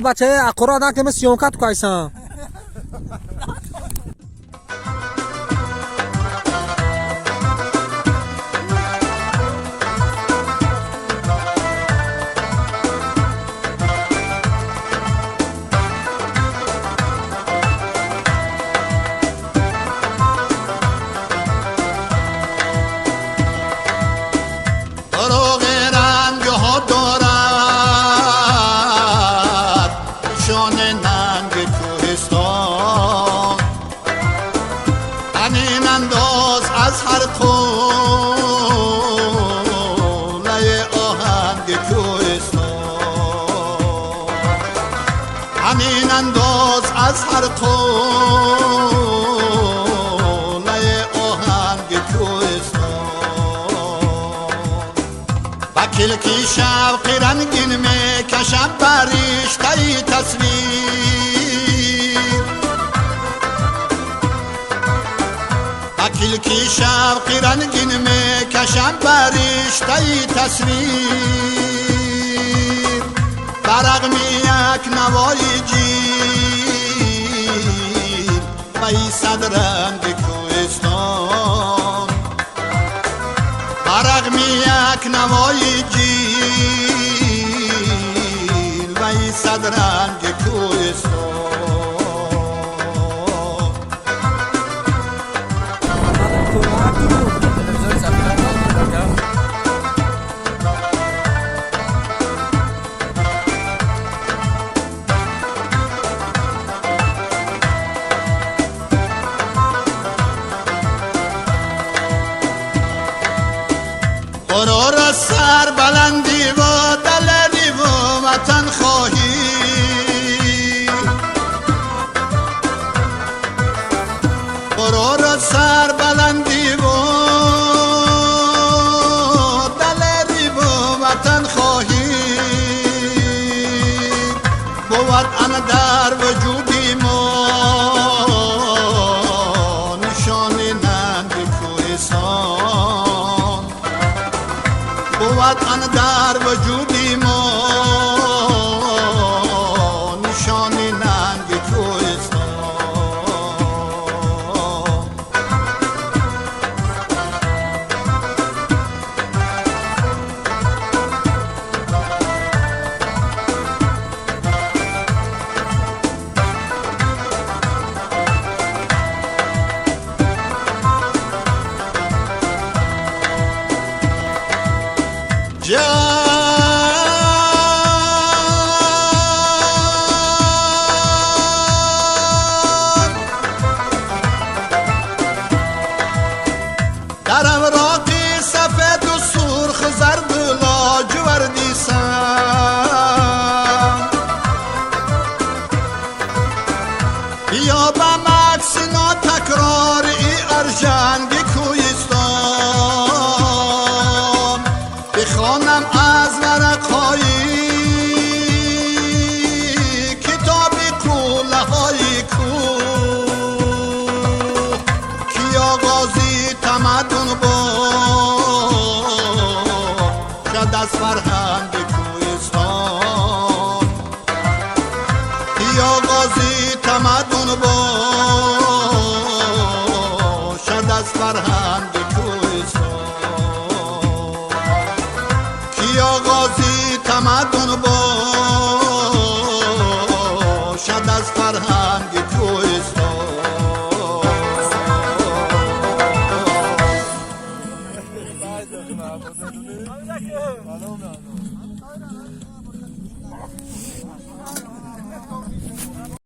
بچه اقرا آدم که من سیونکت کایسم از هر قوله آهنگ کوهستان همین انداز از هر قوله آهنگ کوهستان وکیل کی شوقی رنگین می کشم بریشته تصویر وکیل کی شوقی رنگین می کشم بریشته تصویر برق می یک نوای جیل و ای صد رنگ کوهستان برق می یک نوای جیل و ای صد رنگ کوهستان قرار از سر بلندی و دلری و وطن خواهی قرار از سر بلندی و دلری و وطن خواهی بود ان در وجودی ما نشانی ننگ کوهستان بود ان در وجودی ما نشانی ننگ کوهستان در اوراقی سفید و سرخ زرد و لاجوردی سم بیا به مکسینا تکرار ای ارژنگ کوهستان بخوانم از ورق‌های کتاب قوله های کوه کی آغازی تمدن باشد از فرهنگ کوهستان کی آغازی تمدن باشد از فرهنگ کوهستان کی آغازی تمدن باشد از فرهنگ کوهستان